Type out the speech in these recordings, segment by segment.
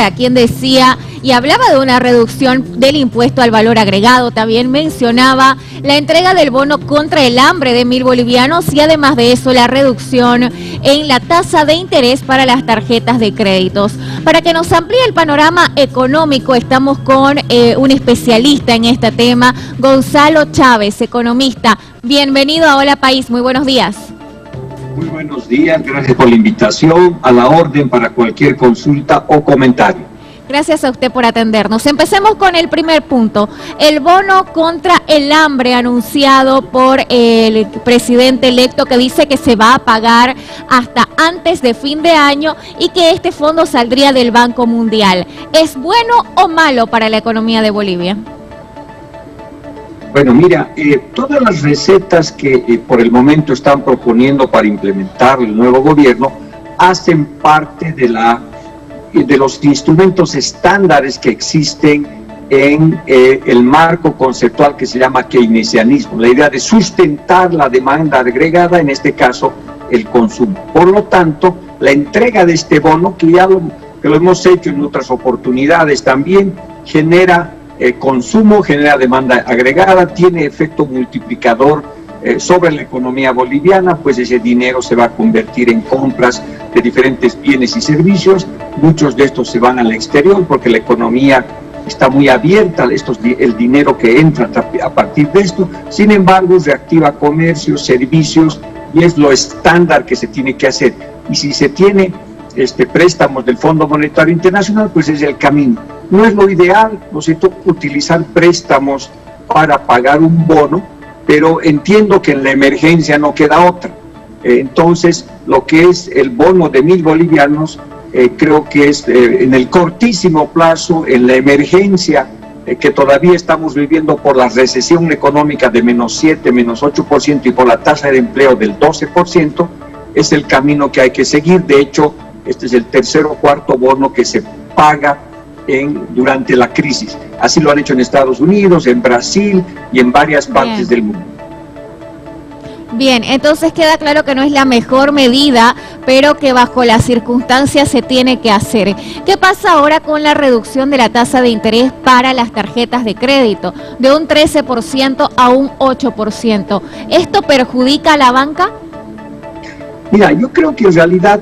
Correa, quien decía y hablaba de una reducción del impuesto al valor agregado. También mencionaba la entrega del bono contra el hambre de 1.000 bolivianos y además de eso la reducción en la tasa de interés para las tarjetas de créditos. Para que nos amplíe el panorama económico, estamos con un especialista en este tema, Gonzalo Chávez, economista. Bienvenido a Hola País, muy buenos días. Muy buenos días, gracias por la invitación, a la orden para cualquier consulta o comentario. Gracias a usted por atendernos. Empecemos con el primer punto, el bono contra el hambre anunciado por el presidente electo, que dice que se va a pagar hasta antes de fin de año y que este fondo saldría del Banco Mundial. ¿Es bueno o malo para la economía de Bolivia? Bueno, mira, todas las recetas que por el momento están proponiendo para implementar el nuevo gobierno hacen parte de los instrumentos estándares que existen en el marco conceptual que se llama keynesianismo, la idea de sustentar la demanda agregada, en este caso el consumo. Por lo tanto, la entrega de este bono, que lo hemos hecho en otras oportunidades también, genera consumo, genera demanda agregada, tiene efecto multiplicador sobre la economía boliviana, pues ese dinero se va a convertir en compras de diferentes bienes y servicios. Muchos de estos se van al exterior porque la economía está muy abierta, el dinero que entra a partir de esto. Sin embargo, reactiva comercios, servicios, y es lo estándar que se tiene que hacer. Y si se tiene préstamos del Fondo Monetario Internacional, pues es el camino. No es lo ideal, ¿no es cierto?, utilizar préstamos para pagar un bono, pero entiendo que en la emergencia no queda otra. Entonces, lo que es el bono de 1.000 bolivianos, creo que es en el cortísimo plazo, en la emergencia que todavía estamos viviendo por la recesión económica de -7%, -8% y por la tasa de empleo del 12%, es el camino que hay que seguir. De hecho, este es el tercer o cuarto bono que se paga durante la crisis. Así lo han hecho en Estados Unidos, en Brasil y en varias partes del mundo. Bien, entonces queda claro que no es la mejor medida, pero que bajo las circunstancias se tiene que hacer. ¿Qué pasa ahora con la reducción de la tasa de interés para las tarjetas de crédito, de un 13% a un 8%? ¿Esto perjudica a la banca? Mira, yo creo que en realidad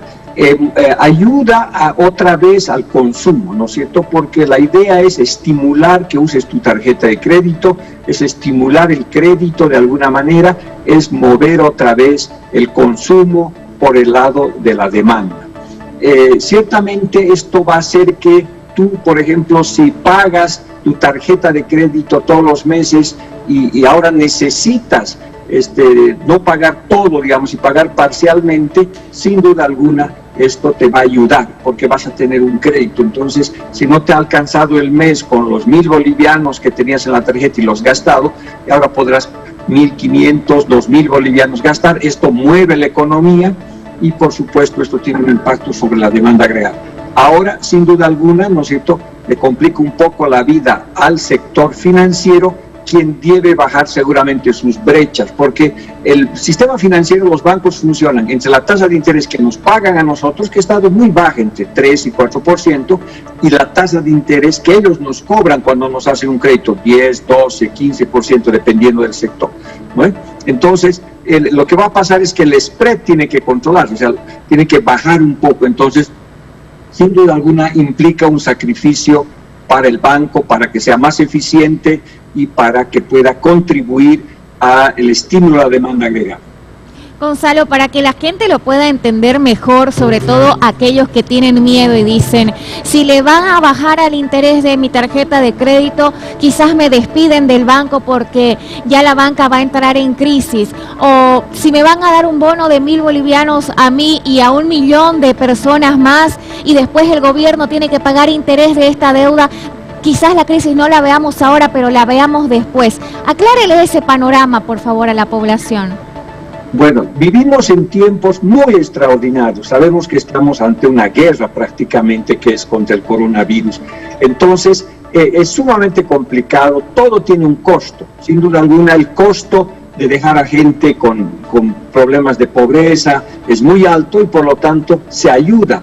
ayuda otra vez al consumo, ¿no es cierto? Porque la idea es estimular que uses tu tarjeta de crédito, es estimular el crédito de alguna manera, es mover otra vez el consumo por el lado de la demanda. Ciertamente esto va a hacer que tú, por ejemplo, si pagas tu tarjeta de crédito todos los meses y ahora necesitas no pagar todo, digamos, y pagar parcialmente, sin duda alguna esto te va a ayudar porque vas a tener un crédito. Entonces, si no te ha alcanzado el mes con los 1.000 bolivianos que tenías en la tarjeta y los gastado, y ahora podrás 1.500, 2.000 bolivianos gastar. Esto mueve la economía y, por supuesto, esto tiene un impacto sobre la demanda agregada. Ahora, sin duda alguna, ¿no es cierto?, le complica un poco la vida al sector financiero, quien debe bajar seguramente sus brechas, porque el sistema financiero, los bancos funcionan entre la tasa de interés que nos pagan a nosotros, que ha estado muy baja, entre 3 y 4%, y la tasa de interés que ellos nos cobran cuando nos hacen un crédito, 10, 12, 15%, dependiendo del sector, ¿no? Entonces, lo que va a pasar es que el spread tiene que controlarse, o sea, tiene que bajar un poco. Entonces, sin duda alguna, implica un sacrificio para el banco, para que sea más eficiente y para que pueda contribuir al estímulo a la demanda agregada. Gonzalo, para que la gente lo pueda entender mejor, sobre todo aquellos que tienen miedo y dicen, si le van a bajar al interés de mi tarjeta de crédito, quizás me despiden del banco porque ya la banca va a entrar en crisis, o si me van a dar un bono de 1.000 bolivianos a mí y a 1 millón de personas más, y después el gobierno tiene que pagar interés de esta deuda, quizás la crisis no la veamos ahora, pero la veamos después. Aclárele ese panorama, por favor, a la población. Bueno, vivimos en tiempos muy extraordinarios. Sabemos que estamos ante una guerra prácticamente, que es contra el coronavirus. Entonces, es sumamente complicado, todo tiene un costo. Sin duda alguna, el costo de dejar a gente con problemas de pobreza es muy alto y por lo tanto se ayuda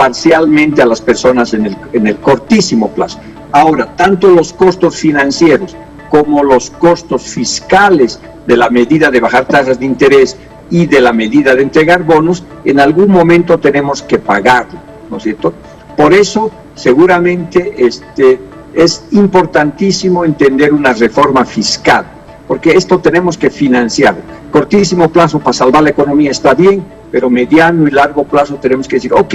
parcialmente a las personas en el cortísimo plazo. Ahora, tanto los costos financieros como los costos fiscales de la medida de bajar tasas de interés y de la medida de entregar bonos, en algún momento tenemos que pagarlo, ¿no es cierto? Por eso, seguramente, es importantísimo entender una reforma fiscal, porque esto tenemos que financiarlo. Cortísimo plazo para salvar la economía está bien, pero mediano y largo plazo tenemos que decir, ok,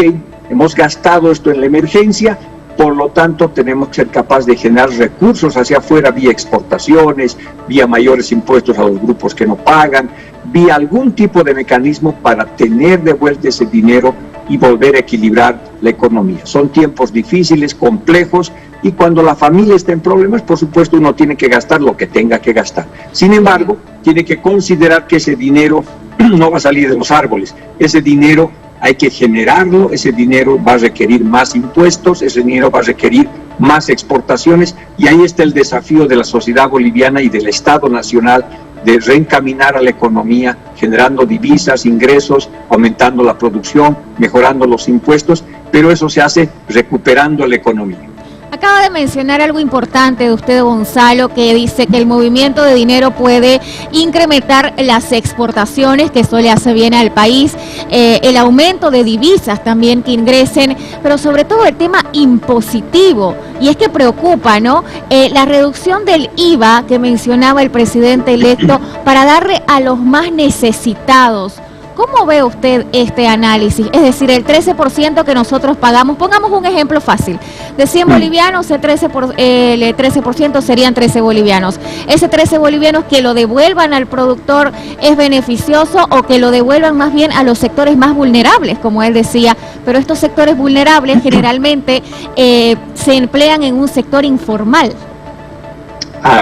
hemos gastado esto en la emergencia, por lo tanto tenemos que ser capaces de generar recursos hacia afuera vía exportaciones, vía mayores impuestos a los grupos que no pagan, vía algún tipo de mecanismo para tener de vuelta ese dinero y volver a equilibrar la economía. Son tiempos difíciles, complejos, y cuando la familia está en problemas, por supuesto, uno tiene que gastar lo que tenga que gastar. Sin embargo, tiene que considerar que ese dinero no va a salir de los árboles. Ese dinero hay que generarlo, ese dinero va a requerir más impuestos, ese dinero va a requerir más exportaciones, y ahí está el desafío de la sociedad boliviana y del Estado Nacional de reencaminar a la economía, generando divisas, ingresos, aumentando la producción, mejorando los impuestos, pero eso se hace recuperando la economía. Acaba de mencionar algo importante de usted, Gonzalo, que dice que el movimiento de dinero puede incrementar las exportaciones, que eso le hace bien al país, el aumento de divisas también que ingresen, pero sobre todo el tema impositivo, y es que preocupa, ¿no? La reducción del IVA que mencionaba el presidente electo para darle a los más necesitados. ¿Cómo ve usted este análisis? Es decir, el 13% que nosotros pagamos, pongamos un ejemplo fácil, de 100 bolivianos, el 13% serían 13 bolivianos. Ese 13 bolivianos que lo devuelvan al productor es beneficioso, o que lo devuelvan más bien a los sectores más vulnerables, como él decía, pero estos sectores vulnerables generalmente se emplean en un sector informal.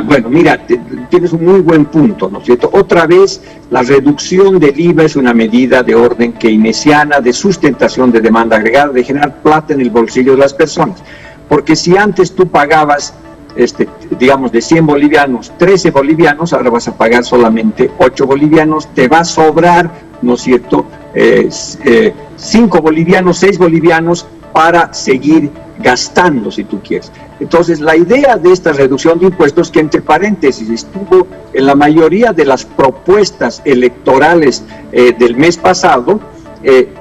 Bueno, mira, tienes un muy buen punto, ¿no es cierto? Otra vez, la reducción del IVA es una medida de orden keynesiana, de sustentación de demanda agregada, de generar plata en el bolsillo de las personas. Porque si antes tú pagabas, digamos, de 100 bolivianos, 13 bolivianos, ahora vas a pagar solamente 8 bolivianos, te va a sobrar, ¿no es cierto?, 5 bolivianos, 6 bolivianos para seguir gastando, si tú quieres. Entonces, la idea de esta reducción de impuestos, que entre paréntesis estuvo en la mayoría de las propuestas electorales del mes pasado,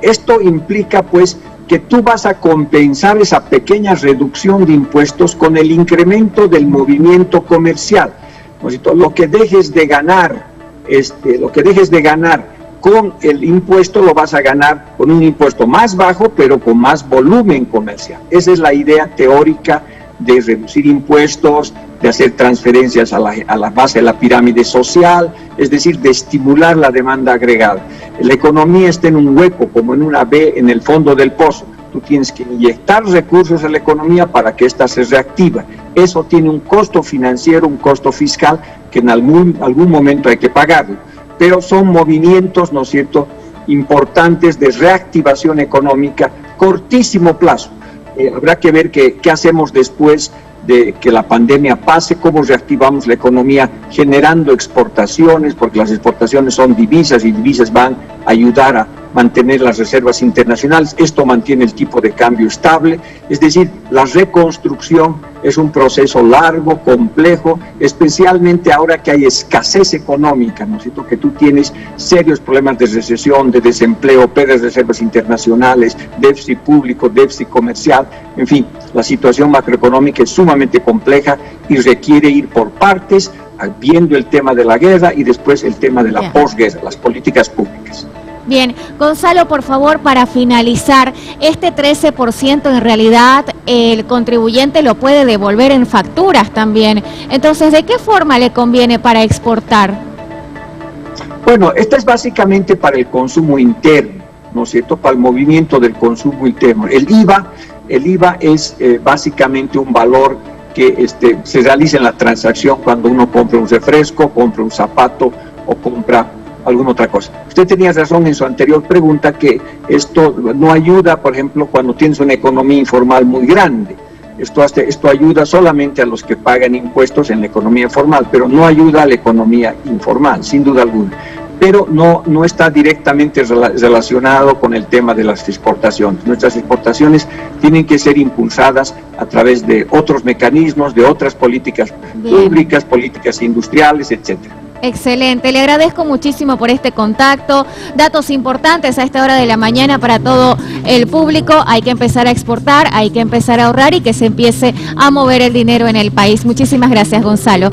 esto implica pues que tú vas a compensar esa pequeña reducción de impuestos con el incremento del movimiento comercial. Lo que dejes de ganar, con el impuesto lo vas a ganar con un impuesto más bajo, pero con más volumen comercial. Esa es la idea teórica de reducir impuestos, de hacer transferencias a la base de la pirámide social, es decir, de estimular la demanda agregada. La economía está en un hueco, como en una V en el fondo del pozo. Tú tienes que inyectar recursos a la economía para que ésta se reactiva. Eso tiene un costo financiero, un costo fiscal, que en algún momento hay que pagarlo. Pero son movimientos, ¿no es cierto?, importantes de reactivación económica, cortísimo plazo. Habrá que ver qué hacemos después de que la pandemia pase, cómo reactivamos la economía generando exportaciones, porque las exportaciones son divisas y divisas van a ayudar a mantener las reservas internacionales. Esto mantiene el tipo de cambio estable, es decir, la reconstrucción es un proceso largo, complejo, especialmente ahora que hay escasez económica, ¿no es cierto?, que tú tienes serios problemas de recesión, de desempleo, pérdidas de reservas internacionales, déficit público, déficit comercial, en fin, la situación macroeconómica es sumamente compleja y requiere ir por partes, viendo el tema de la guerra y después el tema de la posguerra, las políticas públicas. Bien, Gonzalo, por favor, para finalizar, este 13% en realidad el contribuyente lo puede devolver en facturas también. Entonces, ¿de qué forma le conviene para exportar? Bueno, esto es básicamente para el consumo interno, ¿no es cierto?, para el movimiento del consumo interno. El IVA es básicamente un valor que se realiza en la transacción cuando uno compra un refresco, compra un zapato o compra alguna otra cosa. Usted tenía razón en su anterior pregunta que esto no ayuda, por ejemplo, cuando tienes una economía informal muy grande. Esto ayuda solamente a los que pagan impuestos en la economía formal, pero no ayuda a la economía informal, sin duda alguna. pero no está directamente relacionado con el tema de las exportaciones. Nuestras exportaciones tienen que ser impulsadas a través de otros mecanismos, de otras políticas públicas, políticas industriales, etcétera. Excelente, le agradezco muchísimo por este contacto, datos importantes a esta hora de la mañana para todo el público. Hay que empezar a exportar, hay que empezar a ahorrar y que se empiece a mover el dinero en el país. Muchísimas gracias, Gonzalo.